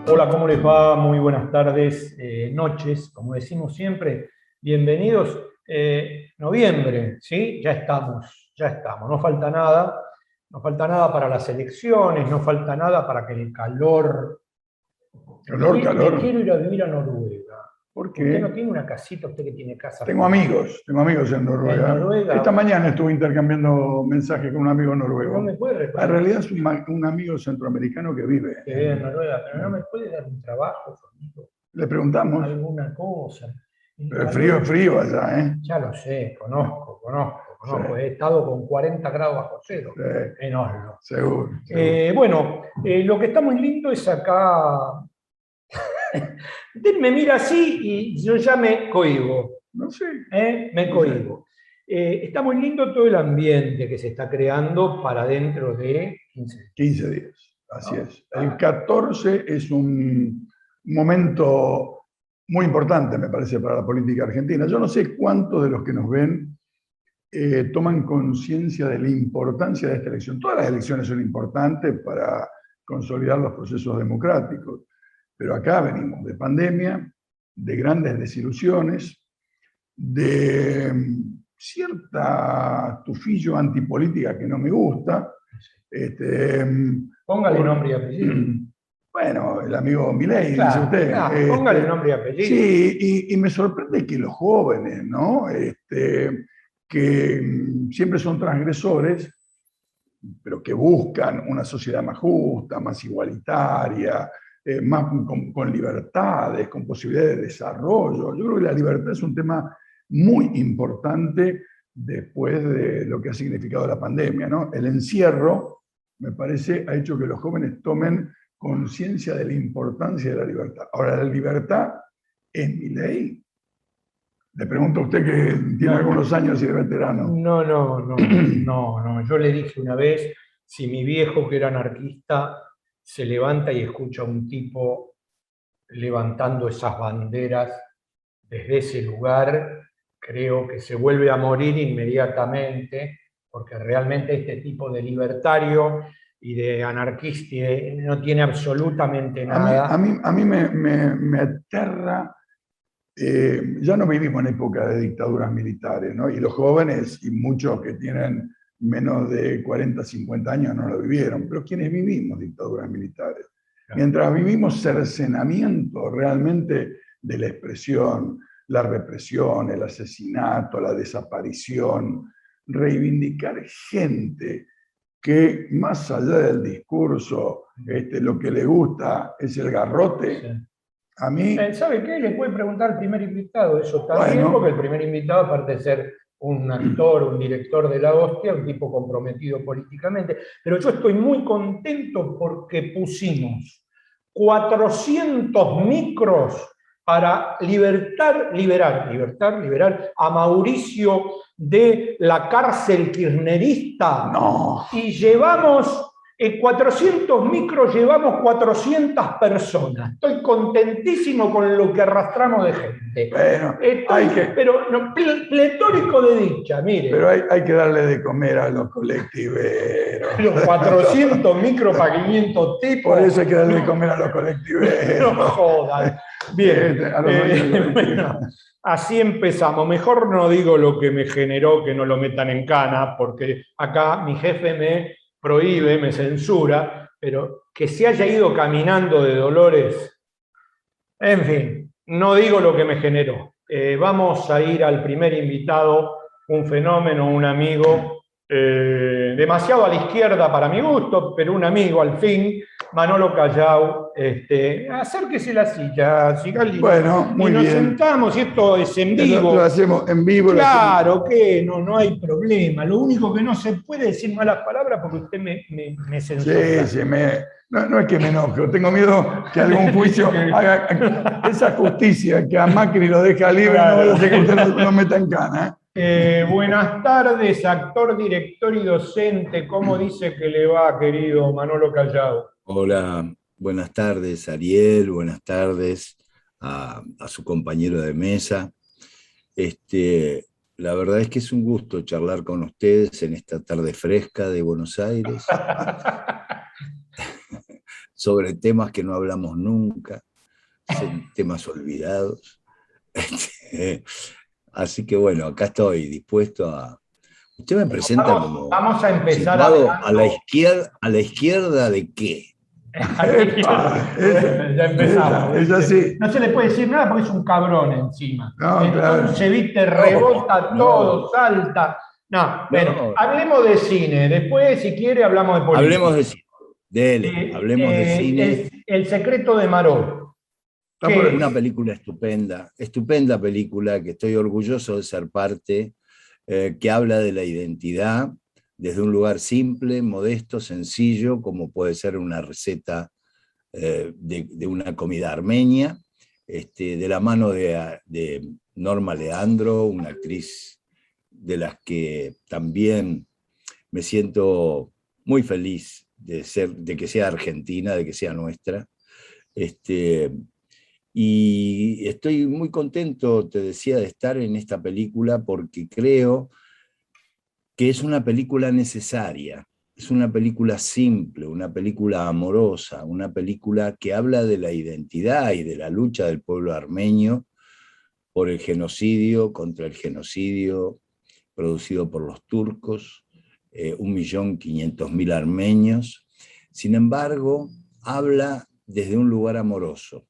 Hola, ¿cómo les va? Muy buenas tardes, noches, como decimos siempre. Bienvenidos. Noviembre, ¿sí? Ya estamos. No falta nada para las elecciones, no falta nada para que el calor... Calor, Me calor. quiero ir a vivir a Noruega. ¿Por ¿Usted no qué? tiene una casita? ¿Usted que tiene casa Tengo amigos en en Noruega. Esta Noruega? mañana estuve intercambiando mensajes con un amigo ¿No noruego. me puede En recomendar realidad es un amigo centroamericano que vive que vive en en... Noruega? Pero no me puede dar un trabajo, amigo, Le preguntamos, alguna cosa. El pero calor... es frío allá, ¿eh? Ya lo sé, Sí, conozco. He estado con 40 grados bajo cero sí, en Oslo. seguro, seguro. Bueno, lo que está muy lindo es acá. Usted me mira así y yo ya me cohibo. No sé, Me no sé. cohibo. Está muy lindo todo el ambiente que se está creando para dentro de 15 días. 15 días, así ¿No? es. El 14 es un momento muy importante, me parece, para la política argentina. Yo no sé cuántos de los que nos ven toman conciencia de la importancia de esta elección. Todas las elecciones son importantes para consolidar los procesos democráticos, pero acá venimos de pandemia, de grandes desilusiones, de cierta tufillo antipolítica que no me gusta. Este, Póngale por, nombre y apellido. bueno, el amigo Milei, dice Claro, usted. claro, póngale nombre y apellido. Sí, y me sorprende que los jóvenes, ¿no? Que siempre son transgresores, pero que buscan una sociedad más justa, más igualitaria, más con libertades, con posibilidades de desarrollo. Yo creo que la libertad es un tema muy importante después de lo que ha significado la pandemia, ¿no? El encierro, me parece, ha hecho que los jóvenes tomen conciencia de la importancia de la libertad. Ahora, la libertad es mi ley. Le pregunto a usted que tiene No, algunos años y es veterano. no. Yo le dije una vez, si mi viejo, que era anarquista, se levanta y escucha a un tipo levantando esas banderas desde ese lugar, creo que se vuelve a morir inmediatamente, porque realmente este tipo de libertario y de anarquista no tiene absolutamente nada. A mí me aterra. Ya no vivimos en época de dictaduras militares, ¿no? Y los jóvenes y muchos que tienen menos de 40, 50 años no lo vivieron, pero quienes vivimos dictaduras militares, mientras vivimos cercenamiento realmente de la expresión, la represión, el asesinato, la desaparición, reivindicar gente que más allá del discurso, lo que le gusta es el garrote. Sí. A mí, ¿Sabe qué? Le puede preguntar al primer invitado eso también, porque el bueno, primer invitado, aparte de ser un actor, un director de la hostia, un tipo comprometido políticamente. Pero yo estoy muy contento porque pusimos 400 micros para liberar a Mauricio de la cárcel kirchnerista. no. Y llevamos... En 400 micros llevamos 400 personas. Estoy contentísimo con lo que arrastramos de gente. Bueno, Pero no, pletórico de dicha, pero mire. hay que darle de comer a los colectiveros. Los 400 micros para 500 Por tipos. eso hay que darle de No, comer a los colectiveros. no jodan. Bien. A los dueños de colectivos. Bueno, así empezamos. Mejor no digo lo que me generó que no lo metan en cana, porque acá mi jefe me prohíbe, me censura, pero que se haya ido caminando de Dolores, en fin, no digo lo que me generó. Vamos a ir al primer invitado, un fenómeno, un amigo, demasiado a la izquierda para mi gusto, pero un amigo al fin, Manolo Callao. Acérquese la silla, Sigali, Bueno, y muy nos bien. sentamos, y esto es en Lo vivo. hacemos en vivo, lo hacemos. Claro que no hay problema. Lo único que no se puede decir malas palabras porque usted me Sí, censura. sí, no es que me enoje, tengo miedo que algún juicio haga esa justicia que a Macri lo deja libre, no vaya a ser que usted lo meta en cana. Buenas tardes, actor, director y docente. ¿Cómo dice que le va, querido Manolo Callao? Hola, buenas tardes, Ariel, buenas tardes a su compañero de mesa. La verdad es que es un gusto charlar con ustedes en esta tarde fresca de Buenos Aires. sobre temas que no hablamos nunca, temas olvidados. Así que bueno, acá estoy dispuesto a... Usted me presenta como Vamos a empezar situado hablando. ¿a la izquierda de qué? ¡Epa! Bueno, ya empezamos, Esa ¿viste? sí. No se le puede decir nada porque es un cabrón encima. No, claro. Entonces, viste, No, rebota todo, no, salta. No, bueno, no. hablemos de cine. Después, si quiere, hablamos de Hablemos política. de cine. Dele, hablemos de cine. El secreto de Maró. Está por ¿Qué el- Una es? película estupenda, estupenda película que estoy orgulloso de ser parte, que habla de la identidad desde un lugar simple, modesto, sencillo, como puede ser una receta de una comida armenia, de la mano de Norma Leandro, una actriz de las que también me siento muy feliz de que sea argentina, de que sea nuestra. Este, y estoy muy contento, te decía, de estar en esta película porque creo que es una película necesaria, es una película simple, una película amorosa, una película que habla de la identidad y de la lucha del pueblo armenio por el genocidio, contra el genocidio producido por los turcos, 1.500.000 armenios. Sin embargo, habla desde un lugar amoroso.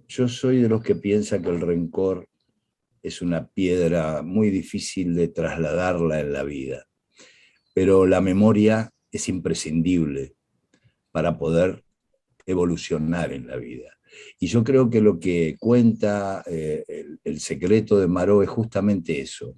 Yo soy de los que piensa que el rencor es una piedra muy difícil de trasladarla en la vida, pero la memoria es imprescindible para poder evolucionar en la vida. Y yo creo que lo que cuenta el secreto de Maró es justamente eso,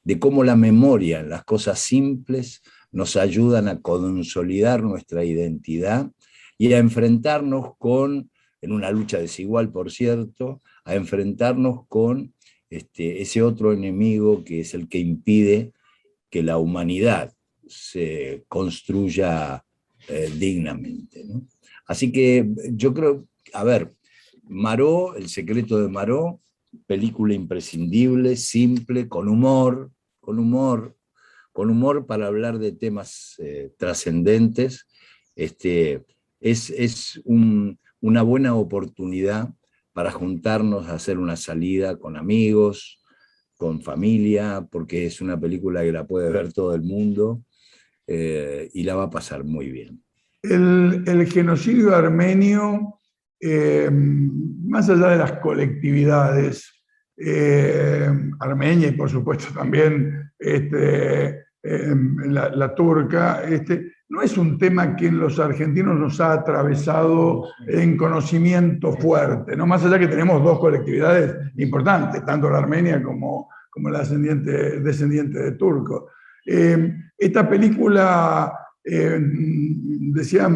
de cómo la memoria en las cosas simples nos ayudan a consolidar nuestra identidad y a enfrentarnos con, en una lucha desigual por cierto, a enfrentarnos con ese otro enemigo que es el que impide que la humanidad se construya dignamente, ¿no? Así que yo creo, a ver, Maró, El secreto de Maró, película imprescindible, simple, con humor, con humor para hablar de temas trascendentes. Es una buena oportunidad para juntarnos a hacer una salida con amigos, con familia, porque es una película que la puede ver todo el mundo y la va a pasar muy bien. el genocidio armenio, más allá de las colectividades, armenia y por supuesto también la turca, no es un tema que en los argentinos nos ha atravesado en conocimiento fuerte, ¿no? Más allá que tenemos dos colectividades importantes, tanto la armenia como la descendiente de turcos. Esta película decía,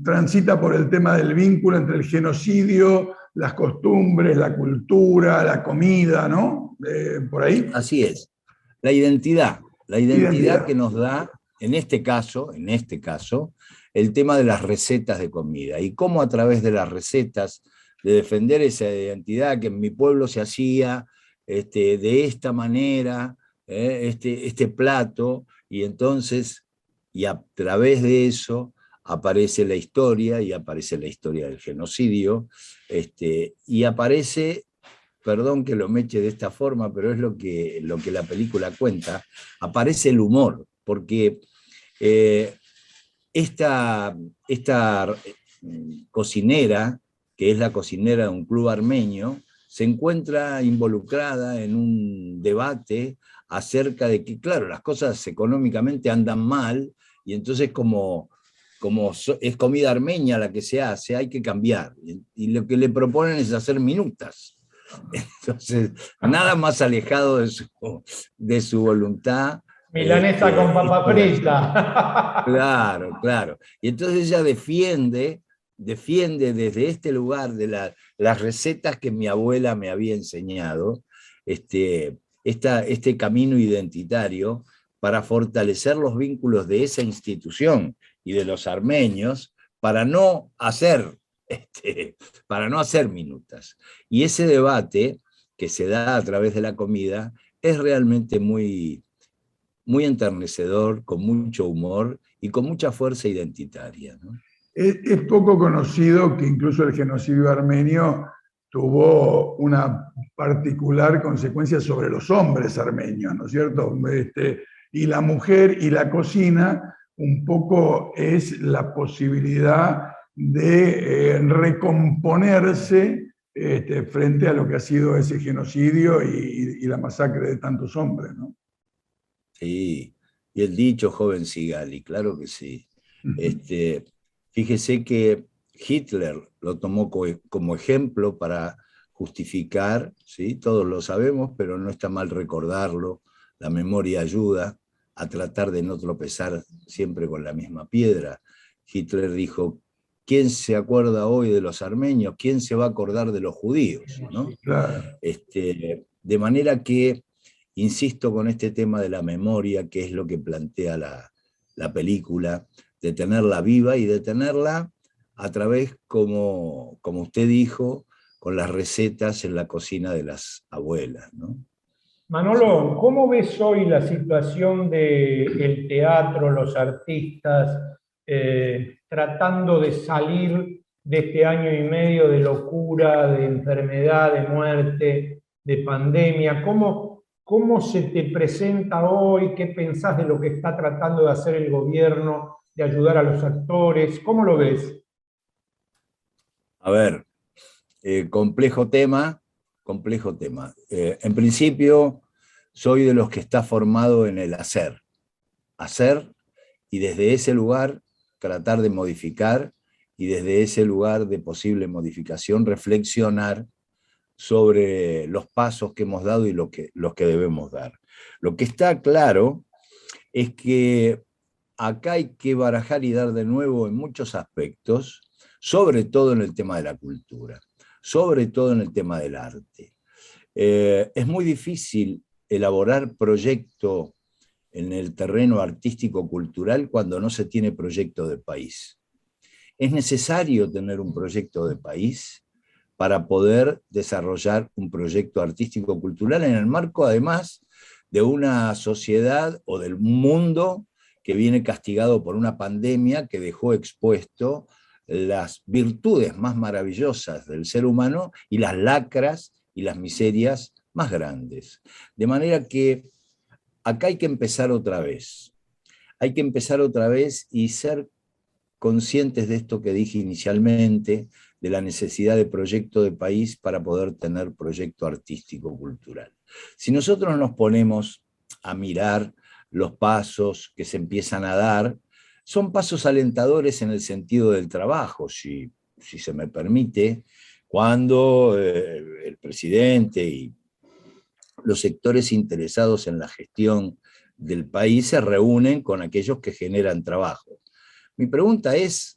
transita por el tema del vínculo entre el genocidio, las costumbres, la cultura, la comida, ¿no? Por ahí. Así es. La identidad que Identidad. nos da, en este caso, el tema de las recetas de comida y cómo a través de las recetas, de defender esa identidad que en mi pueblo se hacía de esta manera, este plato, y entonces, y a través de eso aparece la historia, y aparece la historia del genocidio, y aparece, perdón que lo meche de esta forma, pero es lo que la película cuenta, aparece el humor, porque eh, esta cocinera, que es la cocinera de un club armenio, se encuentra involucrada en un debate acerca de que, claro, las cosas económicamente andan mal, y entonces como es comida armenia la que se hace, hay que cambiar. Y lo que le proponen es hacer minutas. Entonces, nada más alejado de su voluntad. Milanesa con Es papa poder hacer. frita. Claro, claro. Y entonces ella defiende desde este lugar de las recetas que mi abuela me había enseñado, este camino identitario para fortalecer los vínculos de esa institución y de los armenios para no hacer, para no hacer minutas. Y ese debate que se da a través de la comida es realmente muy, muy enternecedor, con mucho humor y con mucha fuerza identitaria, ¿no? Es poco conocido que incluso el genocidio armenio tuvo una particular consecuencia sobre los hombres armenios, ¿no es cierto? Y la mujer y la cocina un poco es la posibilidad de recomponerse frente a lo que ha sido ese genocidio y la masacre de tantos hombres, ¿no? Sí, y el dicho joven Sigali, claro que sí. Fíjese que Hitler lo tomó como ejemplo para justificar, ¿sí? Todos lo sabemos, pero no está mal recordarlo, la memoria ayuda a tratar de no tropezar siempre con la misma piedra. Hitler dijo, ¿quién se acuerda hoy de los armenios? ¿Quién se va a acordar de los judíos? ¿No? Sí, claro. De manera que, insisto con este tema de la memoria, que es lo que plantea la película, de tenerla viva y de tenerla a través, como usted dijo, con las recetas en la cocina de las abuelas, ¿no? Sí. Manolo, ¿cómo ves hoy la situación del teatro, los artistas, tratando de salir de este año y medio de locura, de enfermedad, de muerte, de pandemia? ¿Cómo se te presenta hoy? ¿Qué pensás de lo que está tratando de hacer el gobierno, de ayudar a los actores? ¿Cómo lo ves? A ver, complejo tema, complejo tema. En principio, soy de los que está formado en el hacer y desde ese lugar tratar de modificar y desde ese lugar de posible modificación reflexionar sobre los pasos que hemos dado y los que debemos dar. Lo que está claro es que acá hay que barajar y dar de nuevo en muchos aspectos, sobre todo en el tema de la cultura, sobre todo en el tema del arte. Es muy difícil elaborar proyecto en el terreno artístico-cultural cuando no se tiene proyecto de país. Es necesario tener un proyecto de país para poder desarrollar un proyecto artístico-cultural en el marco, además, de una sociedad o del mundo que viene castigado por una pandemia que dejó expuesto las virtudes más maravillosas del ser humano y las lacras y las miserias más grandes. De manera que acá hay que empezar otra vez. Hay que empezar otra vez y ser conscientes de esto que dije inicialmente, de la necesidad de proyecto de país para poder tener proyecto artístico-cultural. Si nosotros nos ponemos a mirar los pasos que se empiezan a dar, son pasos alentadores en el sentido del trabajo, si se me permite, cuando el presidente y los sectores interesados en la gestión del país se reúnen con aquellos que generan trabajo. Mi pregunta es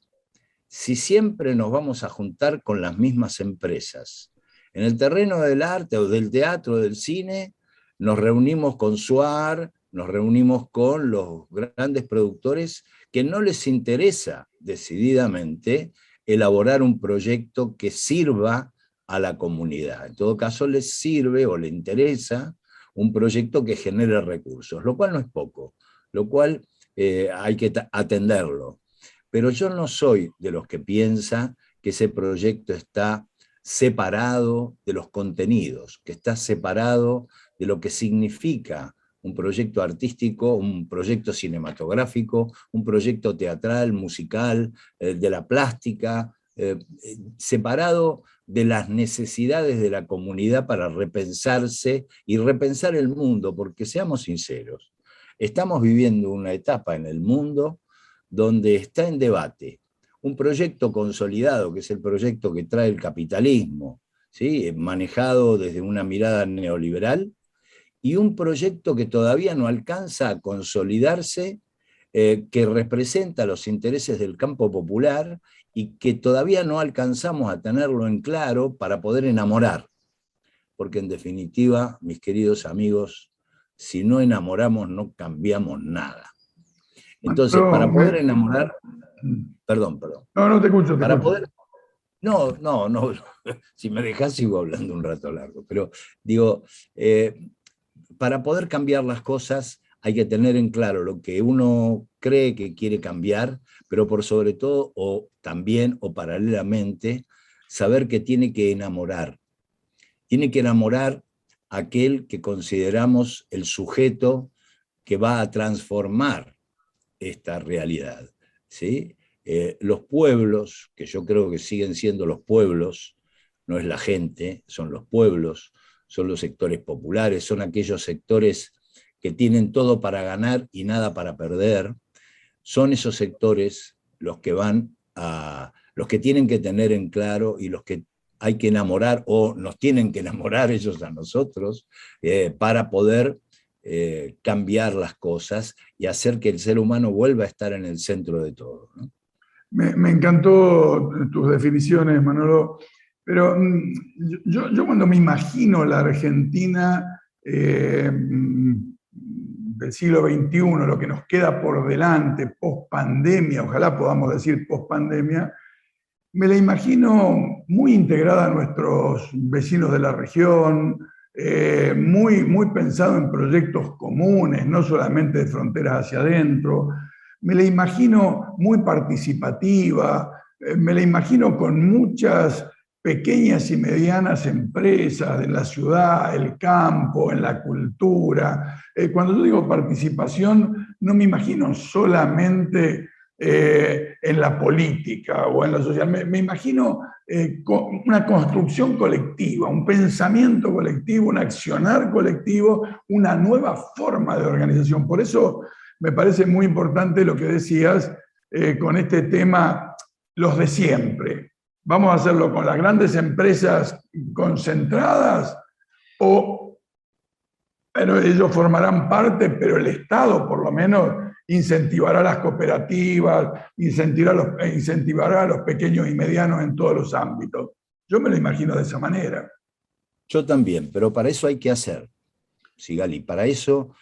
si siempre nos vamos a juntar con las mismas empresas. En el terreno del arte o del teatro o del cine, nos reunimos con Suar, nos reunimos con los grandes productores que no les interesa decididamente elaborar un proyecto que sirva a la comunidad. En todo caso, les sirve o les interesa un proyecto que genere recursos, lo cual no es poco, lo cual hay que atenderlo. Pero yo no soy de los que piensa que ese proyecto está separado de los contenidos, que está separado de lo que significa un proyecto artístico, un proyecto cinematográfico, un proyecto teatral, musical, de la plástica, separado de las necesidades de la comunidad para repensarse y repensar el mundo, porque seamos sinceros, estamos viviendo una etapa en el mundo donde está en debate un proyecto consolidado, que es el proyecto que trae el capitalismo, ¿sí? Manejado desde una mirada neoliberal, y un proyecto que todavía no alcanza a consolidarse, que representa los intereses del campo popular y que todavía no alcanzamos a tenerlo en claro para poder enamorar. Porque en definitiva, mis queridos amigos, si no enamoramos no cambiamos nada. Entonces, para poder enamorar, perdón, No, no te escucho, te para escucho. poder, no, si me dejas sigo hablando un rato largo, pero digo, para poder cambiar las cosas hay que tener en claro lo que uno cree que quiere cambiar, pero por sobre todo, o también, o paralelamente, saber que tiene que enamorar. Tiene que enamorar a aquel que consideramos el sujeto que va a transformar esta realidad, ¿sí? Los pueblos, que yo creo que siguen siendo los pueblos, no es la gente, son los pueblos, son los sectores populares, son aquellos sectores que tienen todo para ganar y nada para perder, son esos sectores los que los que tienen que tener en claro y los que hay que enamorar o nos tienen que enamorar ellos a nosotros para poder cambiar las cosas y hacer que el ser humano vuelva a estar en el centro de todo, ¿no? Me encantó tus definiciones, Manolo, pero yo cuando me imagino la Argentina del siglo XXI, lo que nos queda por delante, post pandemia, ojalá podamos decir post pandemia, me la imagino muy integrada a nuestros vecinos de la región, muy pensado en proyectos comunes, no solamente de fronteras hacia adentro. Me la imagino muy participativa, me la imagino con muchas pequeñas y medianas empresas en la ciudad, el campo, en la cultura. Cuando yo digo participación, no me imagino solamente en la política o en la social. Me imagino una construcción colectiva, un pensamiento colectivo, un accionar colectivo, una nueva forma de organización. Por eso me parece muy importante lo que decías con este tema, los de siempre. ¿Vamos a hacerlo con las grandes empresas concentradas o bueno, ellos formarán parte, pero el Estado por lo menos incentivará las cooperativas, incentivará a los pequeños y medianos en todos los ámbitos? Yo me lo imagino de esa manera. Yo también, pero para eso hay que hacer, Sigali, para eso,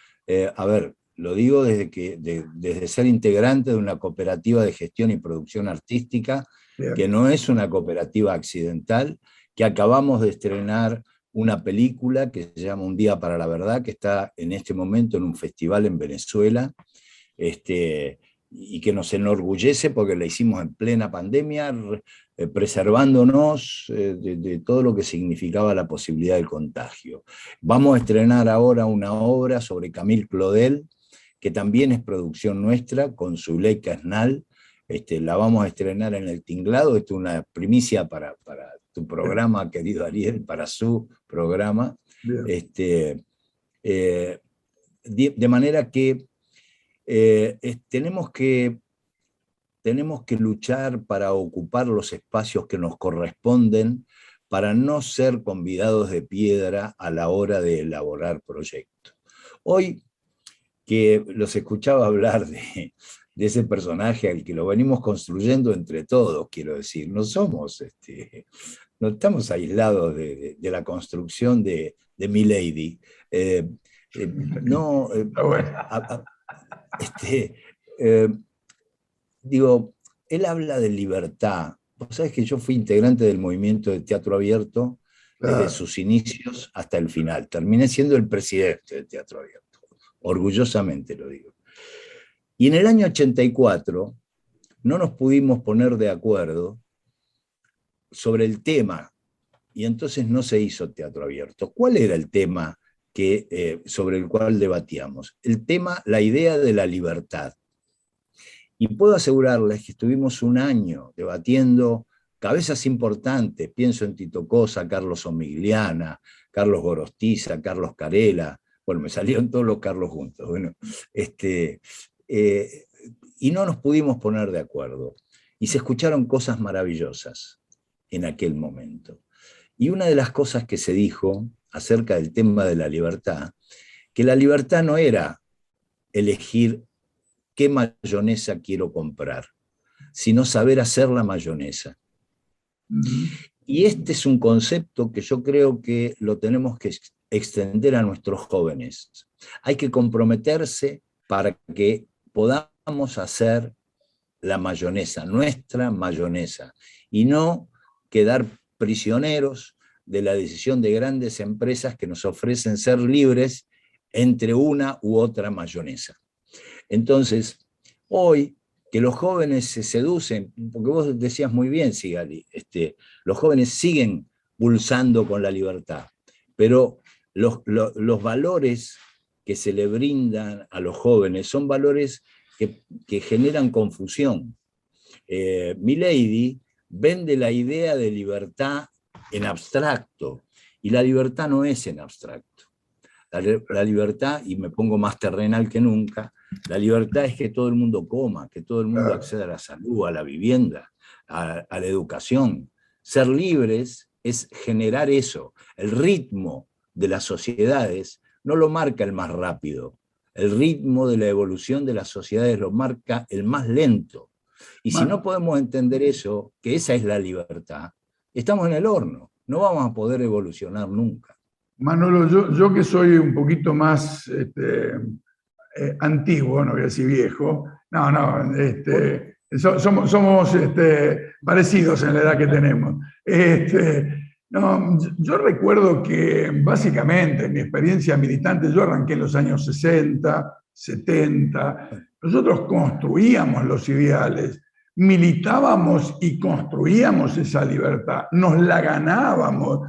a ver, lo digo desde ser integrante de una cooperativa de gestión y producción artística, Bien. Que no es una cooperativa accidental, que acabamos de estrenar una película que se llama Un Día para la Verdad, que está en este momento en un festival en Venezuela, y que nos enorgullece porque la hicimos en plena pandemia, preservándonos de todo lo que significaba la posibilidad del contagio. Vamos a estrenar ahora una obra sobre Camille Claudel, que también es producción nuestra, con Zuleika Esnal. La vamos a estrenar en El Tinglado. Esto es una primicia para tu programa, querido Ariel, para su programa. De manera que tenemos que luchar para ocupar los espacios que nos corresponden, para no ser convidados de piedra a la hora de elaborar proyectos. Hoy que los escuchaba hablar de ese personaje al que lo venimos construyendo entre todos, quiero decir, no estamos aislados de la construcción de Milady. Digo, él habla de libertad. Vos sabés que yo fui integrante del movimiento de teatro abierto desde sus inicios hasta el final. Terminé siendo el presidente del teatro abierto. Orgullosamente lo digo. Y en el año 84 no nos pudimos poner de acuerdo sobre el tema, y entonces no se hizo teatro abierto. ¿Cuál era el tema sobre el cual debatíamos? El tema, la idea de la libertad. Y puedo asegurarles que estuvimos un año debatiendo cabezas importantes, pienso en Tito Cosa, Carlos Omigliana, Carlos Gorostiza, Carlos Carela. Bueno, me salieron todos los Carlos juntos. Bueno, y no nos pudimos poner de acuerdo. Y se escucharon cosas maravillosas en aquel momento. Y una de las cosas que se dijo acerca del tema de la libertad, que la libertad no era elegir qué mayonesa quiero comprar, sino saber hacer la mayonesa. Y este es un concepto que yo creo que lo tenemos que extender a nuestros jóvenes. Hay que comprometerse para que podamos hacer la mayonesa, nuestra mayonesa, y no quedar prisioneros de la decisión de grandes empresas que nos ofrecen ser libres entre una u otra mayonesa. Entonces, hoy que los jóvenes se seducen, porque vos decías muy bien, Sigali, los jóvenes siguen pulsando con la libertad, pero los valores que se le brindan a los jóvenes son valores que generan confusión. Milei vende la idea de libertad en abstracto, y la libertad no es en abstracto. La libertad, y me pongo más terrenal que nunca, la libertad es que todo el mundo coma, que todo el mundo acceda a la salud, a la vivienda, a la educación. Ser libres es generar eso. El ritmo de las sociedades no lo marca el más rápido. El ritmo de la evolución de las sociedades lo marca el más lento. Y si no podemos entender eso, que esa es la libertad, estamos en el horno. No vamos a poder evolucionar nunca. Manolo, yo que soy un poquito más antiguo, no voy a decir viejo, somos parecidos en la edad que tenemos. Yo recuerdo que básicamente en mi experiencia militante, yo arranqué en los años 60, 70, nosotros construíamos los ideales, militábamos y construíamos esa libertad, nos la ganábamos,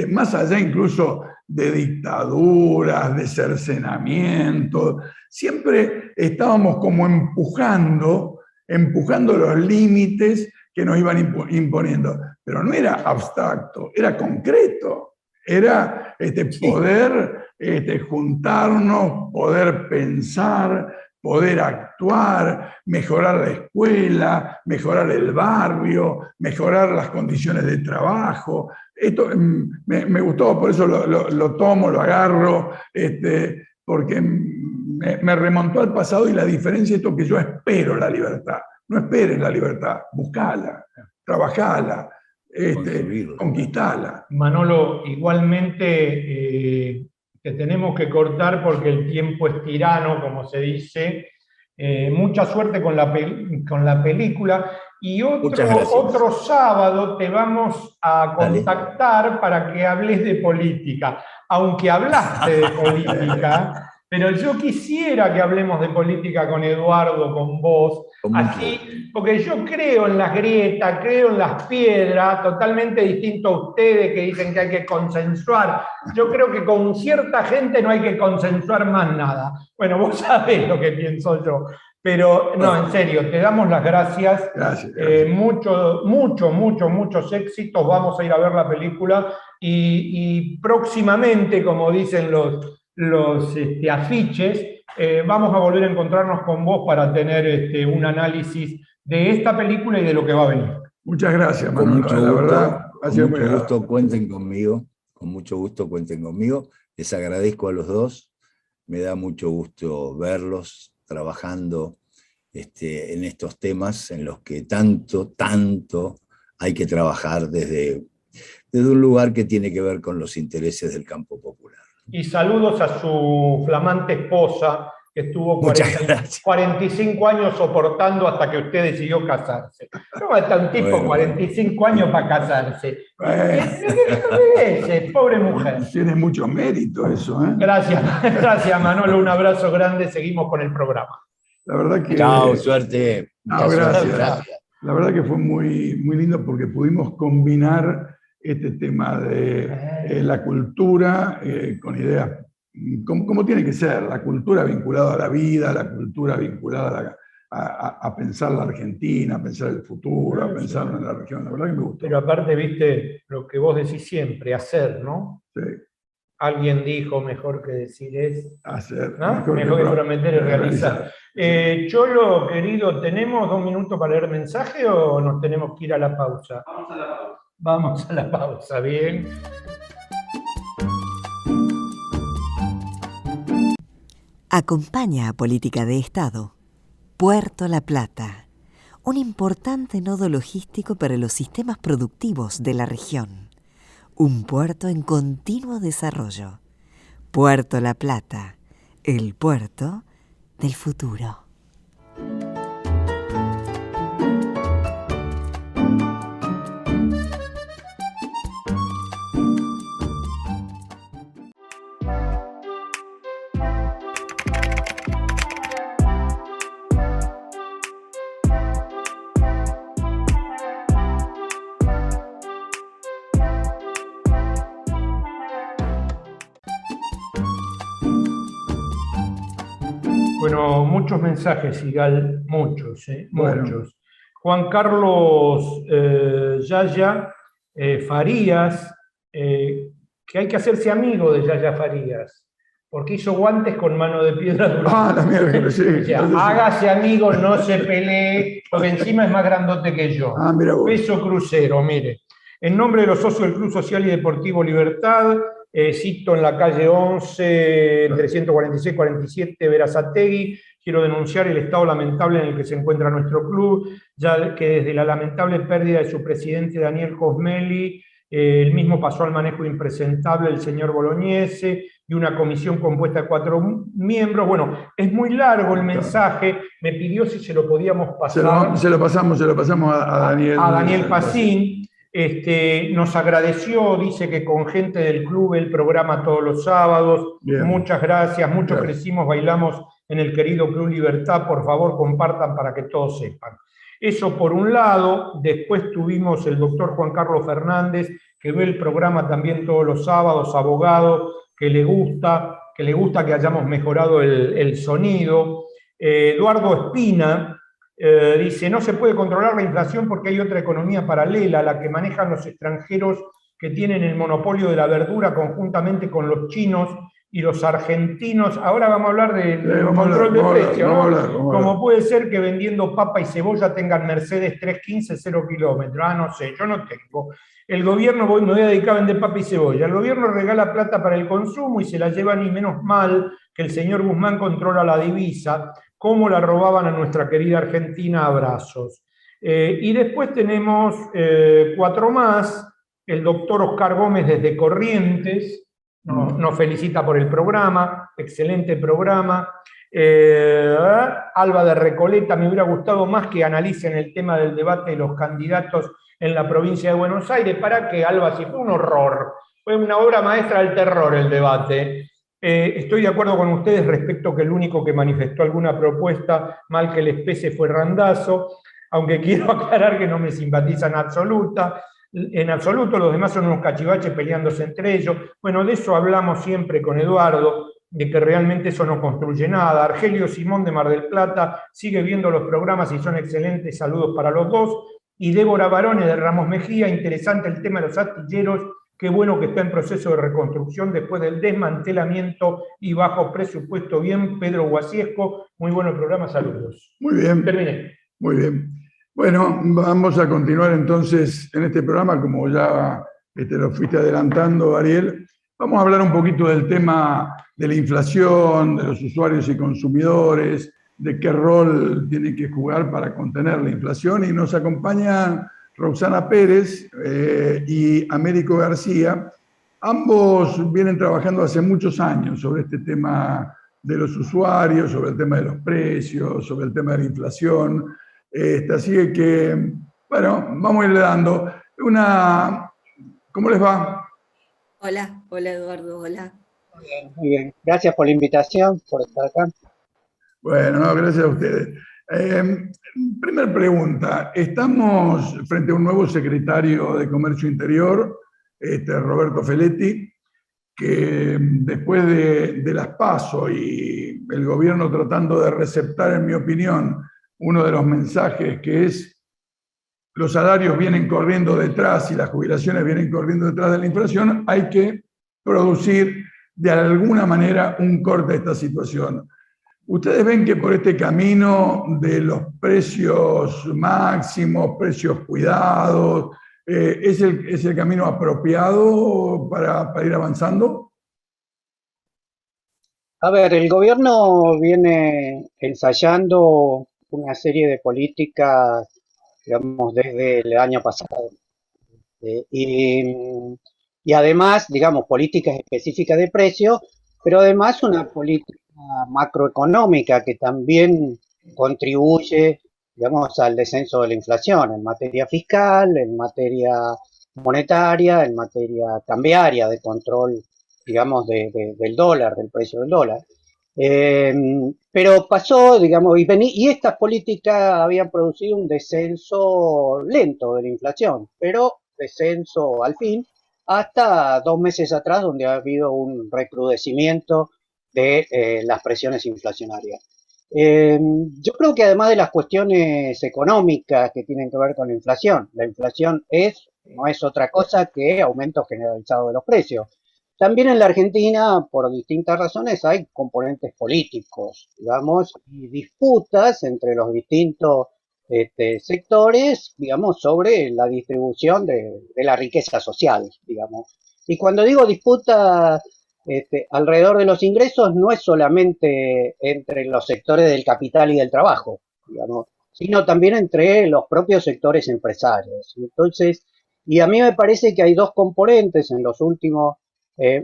más allá incluso de dictaduras, de cercenamientos, siempre estábamos como empujando los límites que nos iban imponiendo, pero no era abstracto, era concreto, era poder juntarnos, poder pensar, poder actuar, mejorar la escuela, mejorar el barrio, mejorar las condiciones de trabajo. Esto me gustó, por eso lo tomo, lo agarro, porque me remontó al pasado, y la diferencia es esto, que yo espero la libertad. No esperes la libertad, buscala, trabajala, conquistala. Manolo, igualmente te tenemos que cortar porque el tiempo es tirano, como se dice. Mucha suerte con la película. Y otro sábado te vamos a contactar para que hables de política. Aunque hablaste de política, pero yo quisiera que hablemos de política con Eduardo, con vos, así, porque yo creo en las grietas, creo en las piedras, totalmente distinto a ustedes que dicen que hay que consensuar. Yo creo que con cierta gente no hay que consensuar más nada. Bueno, vos sabés lo que pienso yo. Pero no, en serio, te damos las gracias. Gracias. Muchos éxitos. Vamos a ir a ver la película y próximamente, como dicen los afiches, vamos a volver a encontrarnos con vos para tener un análisis de esta película y de lo que va a venir. Muchas gracias, Con Manolo. mucho la gusto, verdad, con mucho gusto cuenten conmigo. Con mucho gusto cuenten conmigo. Les agradezco a los dos. Me da mucho gusto verlos trabajando en estos temas en los que tanto hay que trabajar desde un lugar que tiene que ver con los intereses del campo popular. Y saludos a su flamante esposa, que estuvo 45 años soportando hasta que usted decidió casarse. ¿Cómo está un tipo 45 años para casarse? Pobre mujer. Tiene mucho mérito eso, ¿eh? Gracias, Manolo. Un abrazo grande. Seguimos con el programa. La verdad que... Chao, suerte. No, gracias. La verdad que fue muy, muy lindo porque pudimos combinar este tema de la cultura con ideas, como tiene que ser, la cultura vinculada a la vida, la cultura vinculada a pensar la Argentina, a pensar el futuro, a pensar en la región. La verdad que me gustó. Pero aparte, viste, lo que vos decís siempre, hacer, ¿no? Sí. Alguien dijo, mejor que decir es hacer, ¿no? Mejor que prometer y realizar. Cholo, querido, ¿tenemos 2 minutos para leer mensaje o nos tenemos que ir a la pausa? Vamos a la pausa. Vamos a la pausa, bien. Acompaña a Política de Estado. Puerto La Plata, un importante nodo logístico para los sistemas productivos de la región. Un puerto en continuo desarrollo. Puerto La Plata, el puerto del futuro. Bueno, muchos mensajes, Sigal, muchos, Bueno. muchos. Juan Carlos Yaya Farías, que hay que hacerse amigo de Yaya Farías, porque hizo guantes con mano de piedra Ah, durante. la mierda, sí. O sea, hágase amigo, no se pelee, porque encima es más grandote que yo. Ah, mira vos. Peso crucero, mire. En nombre de los socios del Club Social y Deportivo Libertad, cito en la calle 11, entre 146 y 47, Berazategui, quiero denunciar el estado lamentable en el que se encuentra nuestro club, ya que desde la lamentable pérdida de su presidente Daniel Cosmeli, el mismo pasó al manejo impresentable el señor Bolognese y una comisión compuesta de 4 miembros. Bueno, es muy largo el mensaje, me pidió si se lo podíamos pasar. Se lo pasamos a Daniel. A Daniel Pacín. Nos agradeció, dice que con gente del club el programa todos los sábados. Bien. Muchas gracias, muchos Gracias. crecimos, bailamos en el querido Club Libertad, por favor compartan para que todos sepan. Eso por un lado. Después tuvimos el doctor Juan Carlos Fernández, que ve el programa también todos los sábados, abogado, que le gusta que hayamos mejorado el sonido. Eduardo Espina dice, no se puede controlar la inflación porque hay otra economía paralela, la que manejan los extranjeros que tienen el monopolio de la verdura conjuntamente con los chinos y los argentinos. Ahora vamos a hablar del control de precios, ¿no? Como puede ser que vendiendo papa y cebolla tengan Mercedes 315 0 kilómetros. Ah, no sé, yo no tengo. El gobierno, me voy a dedicar a vender papa y cebolla. El gobierno regala plata para el consumo y se la lleva, ni menos mal que el señor Guzmán controla la divisa. Cómo la robaban a nuestra querida Argentina, abrazos. Y después tenemos 4 más. El doctor Oscar Gómez desde Corrientes nos felicita por el programa, excelente programa. Alba de Recoleta, me hubiera gustado más que analicen el tema del debate de los candidatos en la provincia de Buenos Aires. ¿Para qué, Alba? Si fue un horror, fue una obra maestra del terror el debate. Estoy de acuerdo con ustedes respecto que el único que manifestó alguna propuesta mal que les pese fue Randazzo, aunque quiero aclarar que no me simpatizan en absoluto, los demás son unos cachivaches peleándose entre ellos. Bueno, de eso hablamos siempre con Eduardo, de que realmente eso no construye nada. Argelio Simón de Mar del Plata sigue viendo los programas y son excelentes, saludos para los dos. Y Débora Barone de Ramos Mejía, interesante el tema de los astilleros. Qué bueno que está en proceso de reconstrucción después del desmantelamiento y bajo presupuesto. Bien, Pedro Guasiesco, muy bueno el programa, saludos. Muy bien. Terminé. Muy bien. Bueno, vamos a continuar entonces en este programa, como ya lo fuiste adelantando, Ariel. Vamos a hablar un poquito del tema de la inflación, de los usuarios y consumidores, de qué rol tiene que jugar para contener la inflación. Y nos acompaña Roxana Pérez y Américo García. Ambos vienen trabajando hace muchos años sobre este tema de los usuarios, sobre el tema de los precios, sobre el tema de la inflación. Así que, bueno, vamos a irle dando una... ¿Cómo les va? Hola, hola Eduardo, hola. Muy bien. Gracias por la invitación, por estar acá. Bueno, no, gracias a ustedes. Primera pregunta. Estamos frente a un nuevo secretario de Comercio Interior, Roberto Feletti, que después de las PASO y el gobierno tratando de receptar, en mi opinión, uno de los mensajes que es los salarios vienen corriendo detrás y las jubilaciones vienen corriendo detrás de la inflación, hay que producir de alguna manera un corte a esta situación. ¿Ustedes ven que por este camino de los precios máximos, precios cuidados, es el camino apropiado para ir avanzando? A ver, el gobierno viene ensayando una serie de políticas, digamos, desde el año pasado. Y además, digamos, políticas específicas de precios, pero además una política macroeconómica que también contribuye, digamos, al descenso de la inflación en materia fiscal, en materia monetaria, en materia cambiaria, de control, digamos, del dólar, del precio del dólar. Pero pasó, digamos, y estas políticas habían producido un descenso lento de la inflación, pero descenso al fin, hasta 2 meses atrás, donde ha habido un recrudecimiento de las presiones inflacionarias. Yo creo que además de las cuestiones económicas que tienen que ver con la inflación no es otra cosa que aumento generalizado de los precios. También en la Argentina, por distintas razones, hay componentes políticos, digamos, y disputas entre los distintos sectores, digamos, sobre la distribución de la riqueza social, digamos. Y cuando digo disputa alrededor de los ingresos, no es solamente entre los sectores del capital y del trabajo, digamos, sino también entre los propios sectores empresarios. Entonces, y a mí me parece que hay dos componentes en los últimos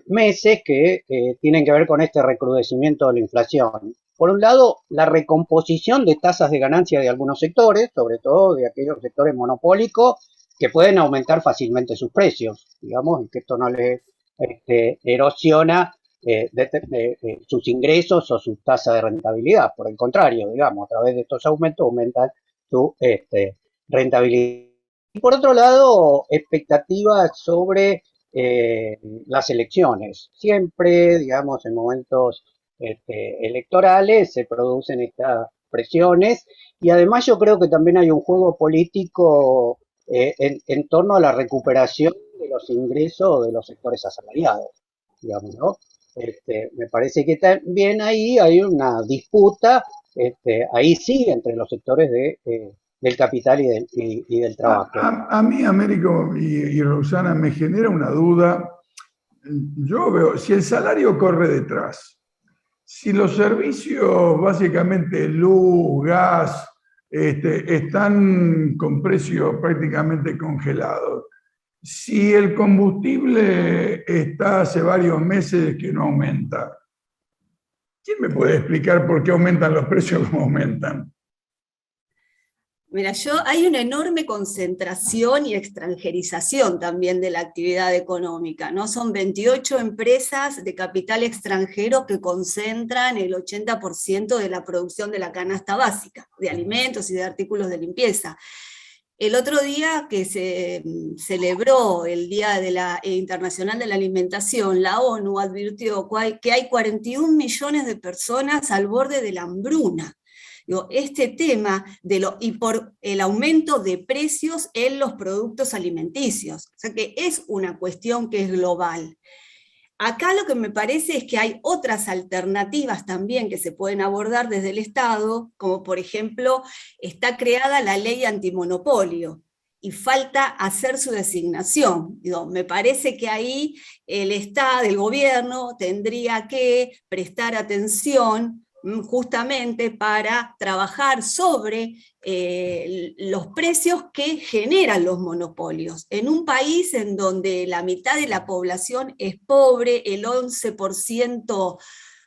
meses que tienen que ver con este recrudecimiento de la inflación. Por un lado, la recomposición de tasas de ganancia de algunos sectores, sobre todo de aquellos sectores monopólicos, que pueden aumentar fácilmente sus precios, digamos, y que esto no les erosiona sus ingresos o su tasa de rentabilidad. Por el contrario, digamos, a través de estos aumentos aumentan su rentabilidad. Y por otro lado, expectativas sobre las elecciones. Siempre, digamos, en momentos electorales se producen estas presiones y además yo creo que también hay un juego político en torno a la recuperación de los ingresos de los sectores asalariados, digamos, ¿no? Me parece que también ahí hay una disputa, ahí sí, entre los sectores del capital y del trabajo. A mí, Américo y Roxana, me genera una duda. Yo veo, si el salario corre detrás, si los servicios, básicamente luz, gas, están con precios prácticamente congelados, si el combustible está hace varios meses que no aumenta, ¿quién me puede explicar por qué aumentan los precios como aumentan? Mira, hay una enorme concentración y extranjerización también de la actividad económica, ¿no? Son 28 empresas de capital extranjero que concentran el 80% de la producción de la canasta básica, de alimentos y de artículos de limpieza. El otro día que se celebró el Día Internacional de la Alimentación, la ONU advirtió que hay 41 millones de personas al borde de la hambruna. Digo, este tema y por el aumento de precios en los productos alimenticios. O sea que es una cuestión que es global. Acá lo que me parece es que hay otras alternativas también que se pueden abordar desde el Estado, como por ejemplo, está creada la ley antimonopolio, y falta hacer su designación. Digo, me parece que ahí el Estado, el gobierno, tendría que prestar atención justamente para trabajar sobre los precios que generan los monopolios. En un país en donde la mitad de la población es pobre, el 11%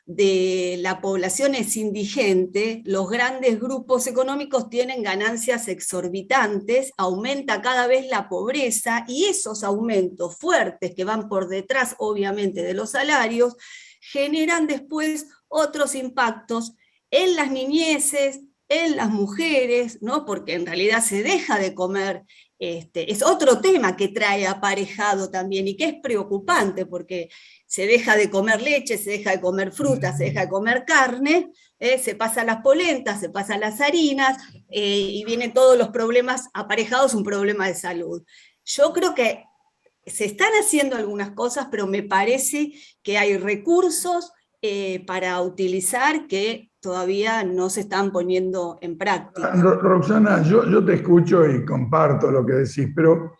de la población es indigente, los grandes grupos económicos tienen ganancias exorbitantes, aumenta cada vez la pobreza, y esos aumentos fuertes que van por detrás, obviamente, de los salarios, generan después otros impactos en las niñeces, en las mujeres, ¿no? Porque en realidad se deja de comer, es otro tema que trae aparejado también y que es preocupante, porque se deja de comer leche, se deja de comer fruta, se deja de comer carne, se pasan las polentas, se pasan las harinas, y vienen todos los problemas aparejados, un problema de salud. Yo creo que se están haciendo algunas cosas, pero me parece que hay recursos para utilizar que todavía no se están poniendo en práctica. Roxana, yo te escucho y comparto lo que decís, pero,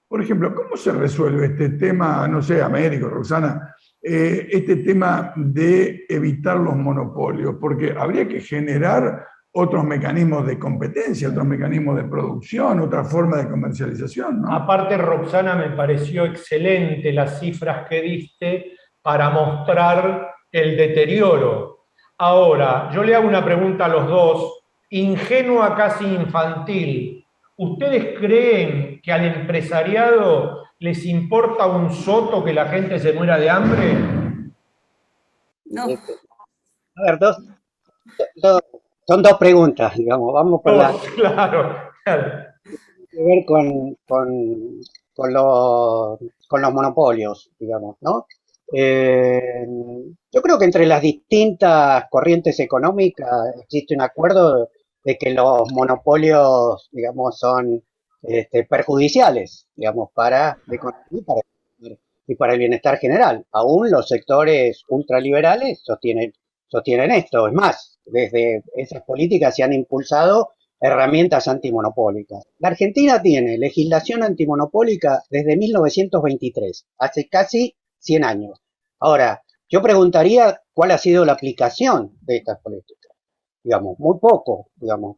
por ejemplo, ¿cómo se resuelve este tema, no sé, Américo, Roxana, este tema de evitar los monopolios? Porque habría que generar otros mecanismos de competencia, otros mecanismos de producción, otra forma de comercialización, ¿no? Aparte, Roxana, me pareció excelente las cifras que diste para mostrar el deterioro. Ahora, yo le hago una pregunta a los dos, ingenua, casi infantil. ¿Ustedes creen que al empresariado les importa un soto que la gente se muera de hambre? No. A ver, son dos preguntas, digamos. Vamos por Claro. que ver con los monopolios, digamos, ¿no? Yo creo que entre las distintas corrientes económicas existe un acuerdo de que los monopolios, digamos, son perjudiciales, digamos, para la economía y para el bienestar general. Aún los sectores ultraliberales sostienen esto. Es más, desde esas políticas se han impulsado herramientas antimonopólicas. La Argentina tiene legislación antimonopólica desde 1923, hace casi 100 años. Ahora, yo preguntaría cuál ha sido la aplicación de estas políticas. Digamos, muy poco, digamos.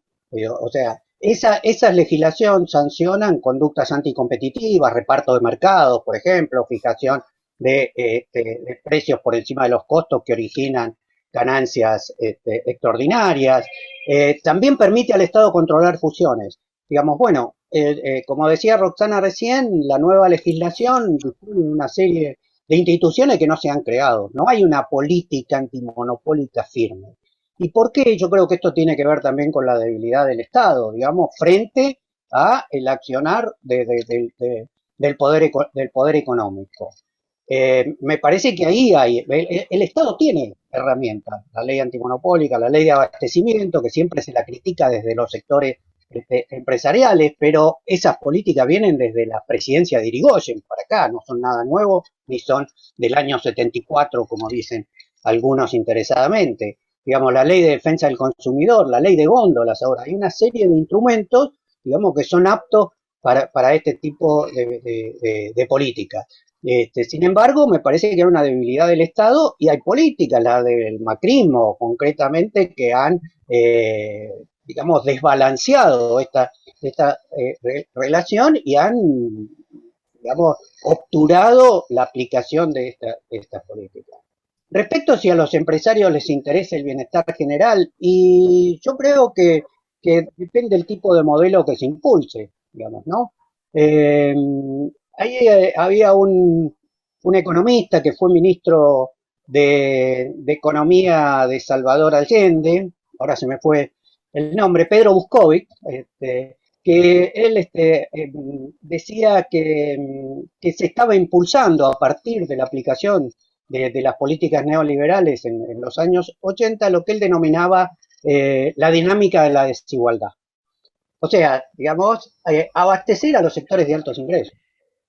O sea, esa legislación sancionan conductas anticompetitivas, reparto de mercados, por ejemplo, fijación de precios por encima de los costos que originan ganancias extraordinarias. También permite al Estado controlar fusiones. Digamos, bueno, como decía Roxana recién, la nueva legislación dispone una serie de instituciones que no se han creado. No hay una política antimonopólica firme. ¿Y por qué? Yo creo que esto tiene que ver también con la debilidad del Estado, digamos, frente a el accionar del poder económico. Me parece que ahí el Estado tiene herramientas, la ley antimonopólica, la ley de abastecimiento, que siempre se la critica desde los sectores empresariales, pero esas políticas vienen desde la presidencia de Irigoyen para acá, no son nada nuevo, ni son del año 74, como dicen algunos interesadamente. Digamos, la ley de defensa del consumidor, la ley de góndolas, ahora hay una serie de instrumentos, digamos, que son aptos para este tipo de políticas. Sin embargo, me parece que hay una debilidad del Estado y hay políticas, la del macrismo concretamente, que han, digamos, desbalanceado esta relación y han, digamos, obturado la aplicación de estas políticas. Respecto a si a los empresarios les interesa el bienestar general, y yo creo que depende del tipo de modelo que se impulse, digamos, ¿no? Ahí había un economista que fue ministro de Economía de Salvador Allende, ahora se me fue el nombre, Pedro Buscovic, que él decía que se estaba impulsando a partir de la aplicación de las políticas neoliberales en los años 80, lo que él denominaba la dinámica de la desigualdad. O sea, digamos, abastecer a los sectores de altos ingresos.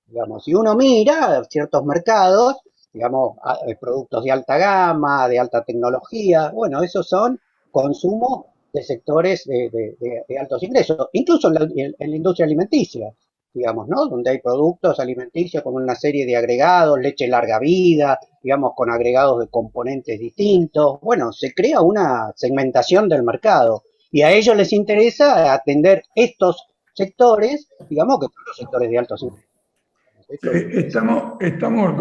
Digamos, si uno mira ciertos mercados, digamos, productos de alta gama, de alta tecnología, bueno, esos son consumo de sectores de altos ingresos, incluso en la industria alimenticia, digamos, ¿no? Donde hay productos alimenticios con una serie de agregados, leche larga vida, digamos, con agregados de componentes distintos. Bueno, se crea una segmentación del mercado y a ellos les interesa atender estos sectores, digamos, que son los sectores de altos ingresos. Estamos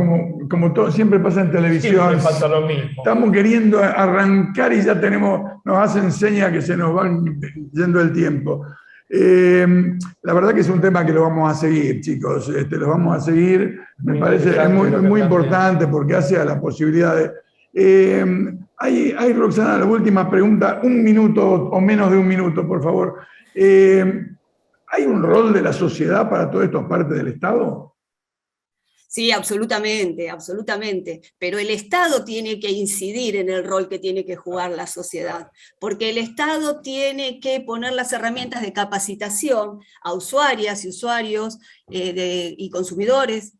como todo siempre pasa en televisión, Siempre pasa lo mismo. Estamos queriendo arrancar y ya nos hacen señas que se nos van yendo el tiempo. La verdad que es un tema que lo vamos a seguir, chicos, lo vamos a seguir, me parece muy importante porque hace a la posibilidad de... Hay, Roxana, la última pregunta, 1 minuto o menos de 1 minuto, por favor. ¿Hay un rol de la sociedad para todo esto parte del Estado? Sí, absolutamente, absolutamente. Pero el Estado tiene que incidir en el rol que tiene que jugar la sociedad, porque el Estado tiene que poner las herramientas de capacitación a usuarias y usuarios y consumidores,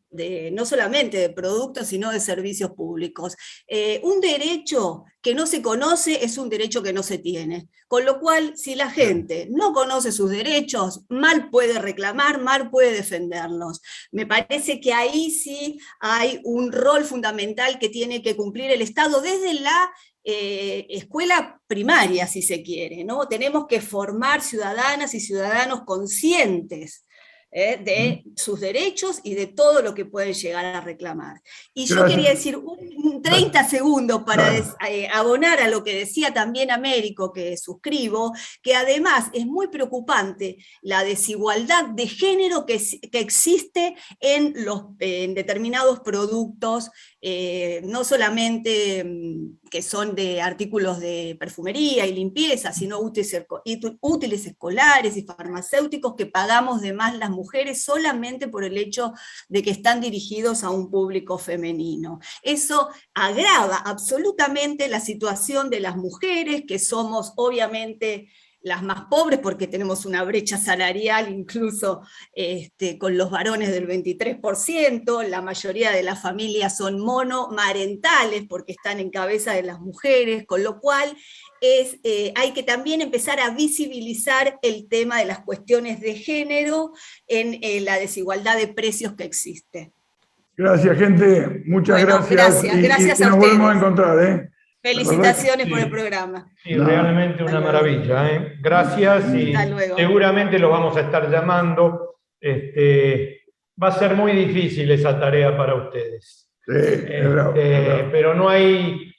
no solamente de productos, sino de servicios públicos. Un derecho que no se conoce es un derecho que no se tiene. Con lo cual, si la gente no conoce sus derechos, mal puede reclamar, mal puede defenderlos. Me parece que ahí sí hay un rol fundamental que tiene que cumplir el Estado desde la escuela primaria, si se quiere, ¿no? Tenemos que formar ciudadanas y ciudadanos conscientes de sus derechos y de todo lo que pueden llegar a reclamar. Y yo quería decir un 30 segundos para abonar a lo que decía también Américo, que suscribo, que además es muy preocupante la desigualdad de género que existe en determinados productos, no solamente que son de artículos de perfumería y limpieza, sino útiles escolares y farmacéuticos que pagamos de más las mujeres solamente por el hecho de que están dirigidos a un público femenino. Eso agrava absolutamente la situación de las mujeres, que somos obviamente las más pobres porque tenemos una brecha salarial incluso con los varones del 23%, la mayoría de las familias son monomarentales porque están en cabeza de las mujeres, con lo cual hay que también empezar a visibilizar el tema de las cuestiones de género en la desigualdad de precios que existe. Gracias, gente. Muchas gracias. Gracias y a nos ustedes. volvemos a encontrar, ¿eh? Felicitaciones por Sí. el programa. Sí, realmente una maravilla. Gracias y Hasta luego. seguramente los vamos a estar llamando. Va a ser muy difícil esa tarea para ustedes. Sí, es bravo. Pero no hay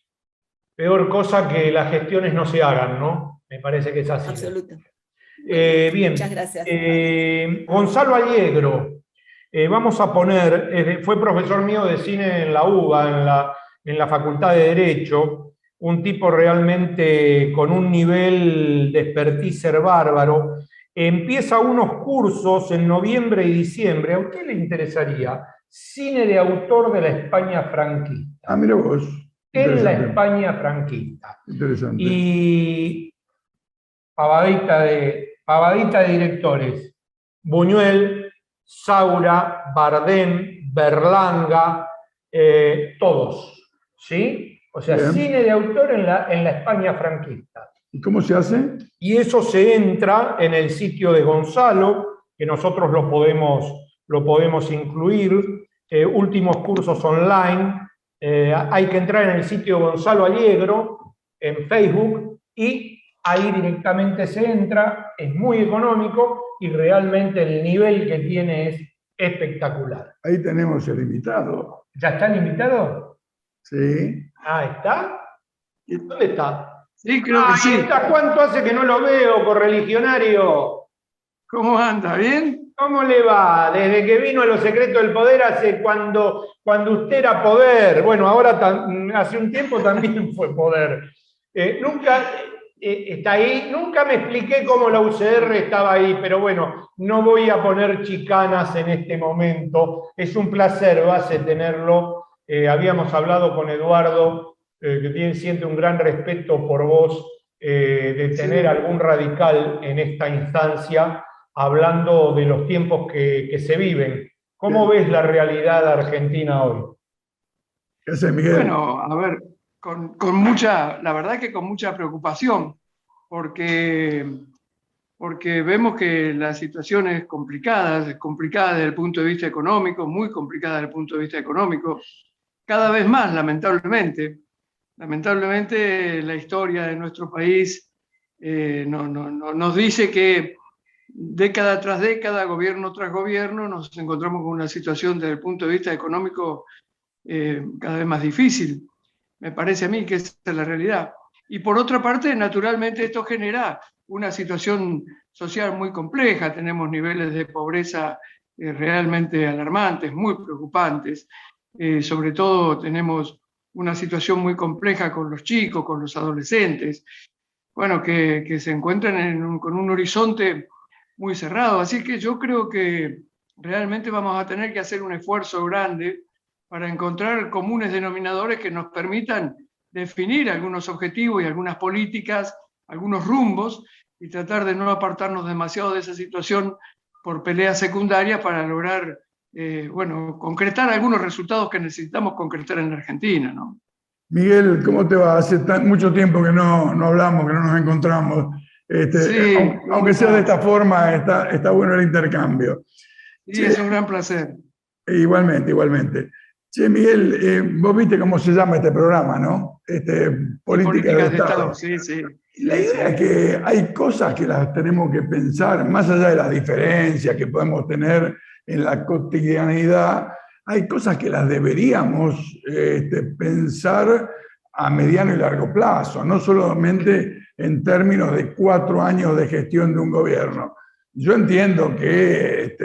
peor cosa que las gestiones no se hagan, ¿no? Me parece que es así. Absoluto. Bien. Muchas gracias. Gonzalo Allegro, vamos a poner, fue profesor mío de cine en la UBA, en la Facultad de Derecho, un tipo realmente con un nivel de expertise bárbaro. Empieza unos cursos en noviembre y diciembre. ¿A usted le interesaría? Cine de autor de la España franquista. Ah, mira vos. En la España franquista. Interesante. Y pavadita de directores. Buñuel, Saura, Bardem, Berlanga, todos. ¿Sí? O sea, bien. Cine de autor en la España franquista. ¿Y cómo se hace? Y eso se entra en el sitio de Gonzalo, que nosotros lo podemos incluir. Últimos cursos online. Hay que entrar en el sitio Gonzalo Allegro, en Facebook, y ahí directamente se entra. Es muy económico y realmente el nivel que tiene es espectacular. Ahí tenemos el invitado. ¿Ya están invitados? Sí. Ah, ¿está? ¿Dónde está? Sí, creo que sí. Está. ¿Cuánto hace que no lo veo, correligionario? ¿Cómo anda? ¿Bien? ¿Cómo le va? Desde que vino a Los Secretos del Poder, hace cuando usted era poder. Bueno, ahora hace un tiempo también fue poder. Nunca está ahí. Nunca me expliqué cómo la UCR estaba ahí, pero bueno, no voy a poner chicanas en este momento. Es un placer, Base, tenerlo. Habíamos hablado con Eduardo, que siente un gran respeto por vos, de tener algún radical en esta instancia, hablando de los tiempos que se viven. ¿Cómo ves la realidad argentina hoy? ¿Qué haces, Miguel? Bueno, a ver, la verdad que con mucha preocupación, porque vemos que la situación es complicada desde el punto de vista económico, muy complicada desde el punto de vista económico, cada vez más, lamentablemente. Lamentablemente, la historia de nuestro país nos dice que década tras década, gobierno tras gobierno, nos encontramos con una situación desde el punto de vista económico cada vez más difícil. Me parece a mí que esa es la realidad. Y por otra parte, naturalmente, esto genera una situación social muy compleja. Tenemos niveles de pobreza realmente alarmantes, muy preocupantes. Sobre todo tenemos una situación muy compleja con los chicos, con los adolescentes, bueno, que se encuentran con un horizonte muy cerrado. Así que yo creo que realmente vamos a tener que hacer un esfuerzo grande para encontrar comunes denominadores que nos permitan definir algunos objetivos y algunas políticas, algunos rumbos, y tratar de no apartarnos demasiado de esa situación por peleas secundarias para lograr concretar algunos resultados que necesitamos concretar en la Argentina, ¿no? Miguel, ¿cómo te va? Hace mucho tiempo que no hablamos, que no nos encontramos. Sí, aunque sea de esta forma, está bueno el intercambio. Sí, es un gran placer. Igualmente. Che, Miguel, vos viste cómo se llama este programa, ¿no? Políticas de Estado. Sí. La idea es que hay cosas que las tenemos que pensar, más allá de las diferencias que podemos tener en la cotidianidad, hay cosas que las deberíamos pensar a mediano y largo plazo, no solamente en términos de 4 años de gestión de un gobierno. Yo entiendo que,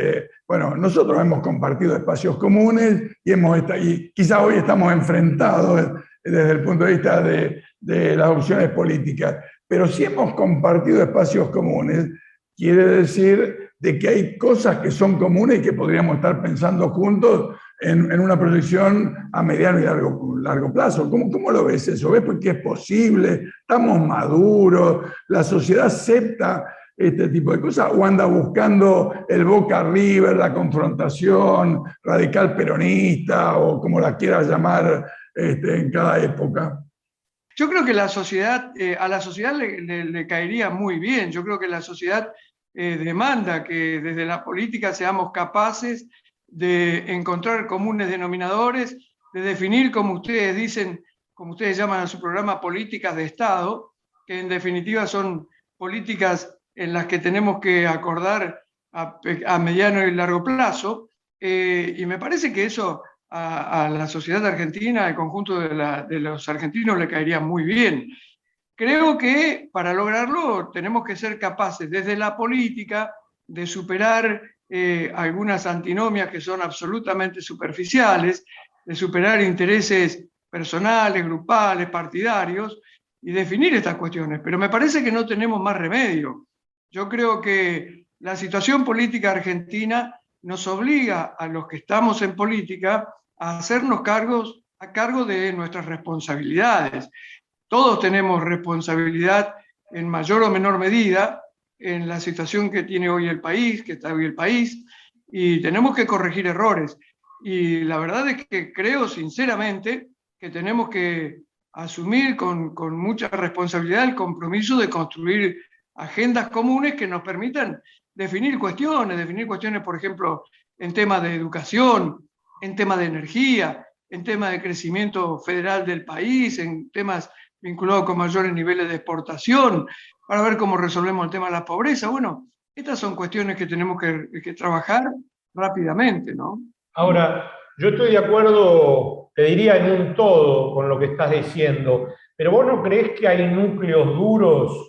bueno, nosotros hemos compartido espacios comunes y quizá hoy estamos enfrentados desde el punto de vista de las opciones políticas, pero si hemos compartido espacios comunes, quiere decir de que hay cosas que son comunes y que podríamos estar pensando juntos en una proyección a mediano y largo plazo. ¿Cómo lo ves eso? ¿Ves que es posible? ¿Estamos maduros? ¿La sociedad acepta este tipo de cosas? ¿O anda buscando el Boca River, la confrontación radical peronista o como la quieras llamar en cada época? Yo creo que a la sociedad le caería muy bien. Yo creo que la sociedad demanda que desde la política seamos capaces de encontrar comunes denominadores, de definir, como ustedes dicen, como ustedes llaman a su programa, políticas de Estado, que en definitiva son políticas en las que tenemos que acordar a mediano y largo plazo. Y me parece que eso a la sociedad argentina, al conjunto de los argentinos, le caería muy bien. Creo que para lograrlo tenemos que ser capaces desde la política de superar algunas antinomias que son absolutamente superficiales, de superar intereses personales, grupales, partidarios y definir estas cuestiones. Pero me parece que no tenemos más remedio. Yo creo que la situación política argentina nos obliga a los que estamos en política a hacernos cargo de nuestras responsabilidades. Todos tenemos responsabilidad en mayor o menor medida en la situación que tiene hoy el país, que está hoy el país, y tenemos que corregir errores. Y la verdad es que creo sinceramente que tenemos que asumir con mucha responsabilidad el compromiso de construir agendas comunes que nos permitan definir cuestiones, por ejemplo, en temas de educación, en temas de energía, en temas de crecimiento federal del país, en temas vinculados con mayores niveles de exportación, para ver cómo resolvemos el tema de la pobreza. Bueno, estas son cuestiones que tenemos que trabajar rápidamente, ¿no? Ahora, yo estoy de acuerdo, te diría en un todo con lo que estás diciendo, pero vos no creés que hay núcleos duros,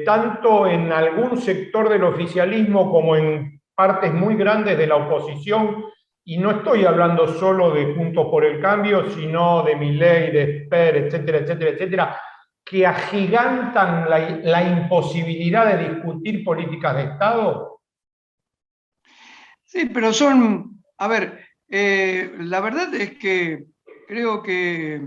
tanto en algún sector del oficialismo como en partes muy grandes de la oposición, y no estoy hablando solo de Juntos por el Cambio, sino de Milei, de Esper, etcétera, etcétera, etcétera, que agigantan la imposibilidad de discutir políticas de Estado? Sí, pero la verdad es que creo que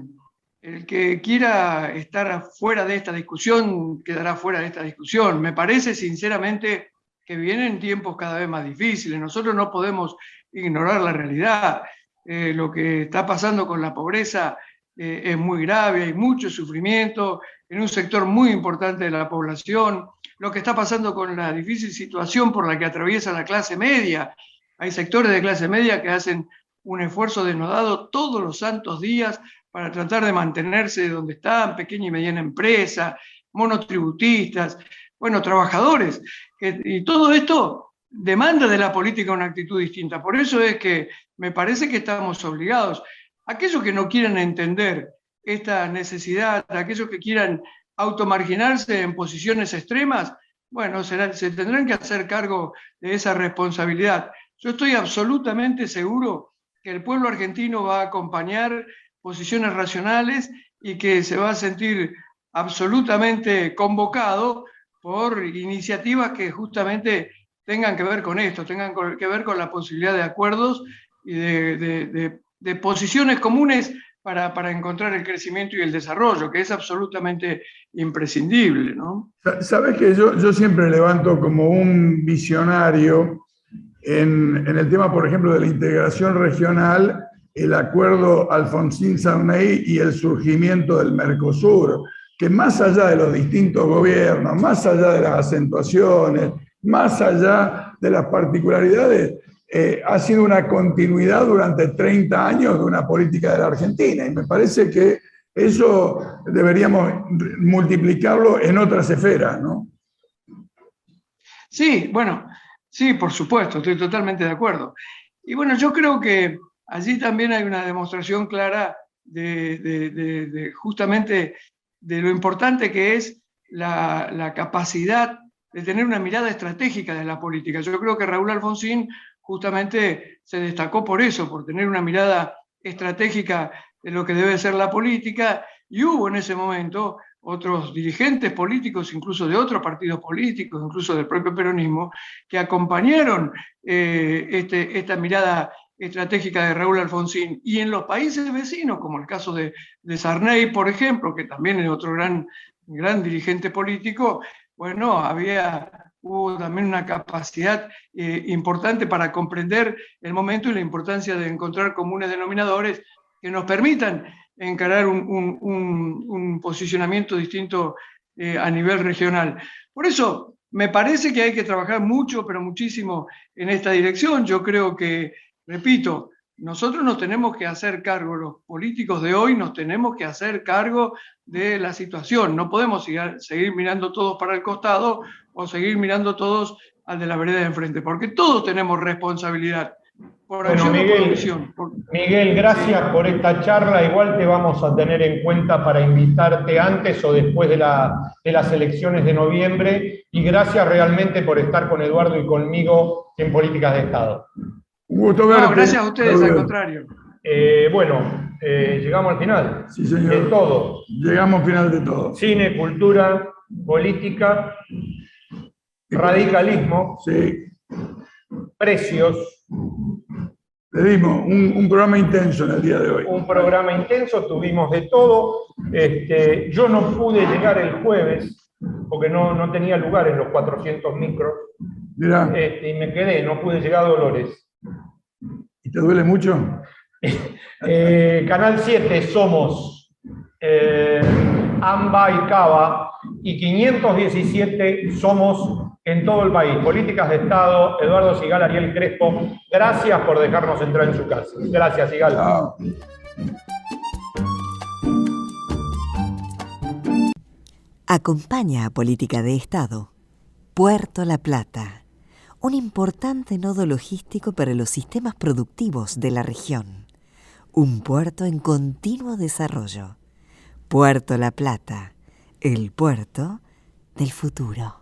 el que quiera estar fuera de esta discusión quedará fuera de esta discusión. Me parece sinceramente que vienen tiempos cada vez más difíciles. Nosotros no podemos ignorar la realidad. Lo que está pasando con la pobreza es muy grave, hay mucho sufrimiento en un sector muy importante de la población. Lo que está pasando con la difícil situación por la que atraviesa la clase media. Hay sectores de clase media que hacen un esfuerzo denodado todos los santos días para tratar de mantenerse donde están, pequeña y mediana empresa, monotributistas, bueno, trabajadores. Y todo esto demanda de la política una actitud distinta. Por eso es que me parece que estamos obligados. Aquellos que no quieran entender esta necesidad, aquellos que quieran automarginarse en posiciones extremas, bueno, se tendrán que hacer cargo de esa responsabilidad. Yo estoy absolutamente seguro que el pueblo argentino va a acompañar posiciones racionales y que se va a sentir absolutamente convocado por iniciativas que justamente tengan que ver con esto, tengan que ver con la posibilidad de acuerdos y de posiciones comunes para encontrar el crecimiento y el desarrollo, que es absolutamente imprescindible, ¿no? Sabes que yo siempre levanto como un visionario en el tema, por ejemplo, de la integración regional, el acuerdo Alfonsín-Sarney y el surgimiento del Mercosur, que más allá de los distintos gobiernos, más allá de las acentuaciones, más allá de las particularidades, ha sido una continuidad durante 30 años de una política de la Argentina. Y me parece que eso deberíamos multiplicarlo en otras esferas, ¿no? Sí, bueno, Sí, por supuesto, estoy totalmente de acuerdo. Y bueno, yo creo que allí también hay una demostración clara de justamente de lo importante que es la capacidad de tener una mirada estratégica de la política. Yo creo que Raúl Alfonsín justamente se destacó por eso, por tener una mirada estratégica de lo que debe ser la política, y hubo en ese momento otros dirigentes políticos, incluso de otros partidos políticos, incluso del propio peronismo, que acompañaron esta mirada estratégica de Raúl Alfonsín. Y en los países vecinos, como el caso de Sarney, por ejemplo, que también es otro gran dirigente político, bueno, hubo también una capacidad importante para comprender el momento y la importancia de encontrar comunes denominadores que nos permitan encarar un posicionamiento distinto a nivel regional. Por eso, me parece que hay que trabajar mucho, pero muchísimo en esta dirección. Yo creo que, repito, nosotros nos tenemos que hacer cargo, los políticos de hoy nos tenemos que hacer cargo de la situación. No podemos seguir mirando todos para el costado o seguir mirando todos al de la vereda de enfrente, porque todos tenemos responsabilidad. Por acción o por omisión. Miguel, gracias por esta charla. Igual te vamos a tener en cuenta para invitarte antes o después de las elecciones de noviembre. Y gracias realmente por estar con Eduardo y conmigo en Políticas de Estado. Un gusto verte. No, gracias a ustedes, al contrario. Bueno, llegamos al final. Sí, señor. De todo. Llegamos al final de todo. Cine, cultura, política, radicalismo, sí, precios. Le dimos un programa intenso en el día de hoy. Un programa intenso, tuvimos de todo. Yo no pude llegar el jueves porque no tenía lugar en los 400 micros. Mirá. Y me quedé, no pude llegar a Dolores. ¿Y te duele mucho? Canal 7 somos AMBA y CABA, y 517 somos en todo el país. Políticas de Estado, Eduardo Sigal, Ariel Crespo, gracias por dejarnos entrar en su casa. Gracias, Sigal. Chao. Acompaña a Política de Estado Puerto La Plata, un importante nodo logístico para los sistemas productivos de la región. Un puerto en continuo desarrollo. Puerto La Plata, el puerto del futuro.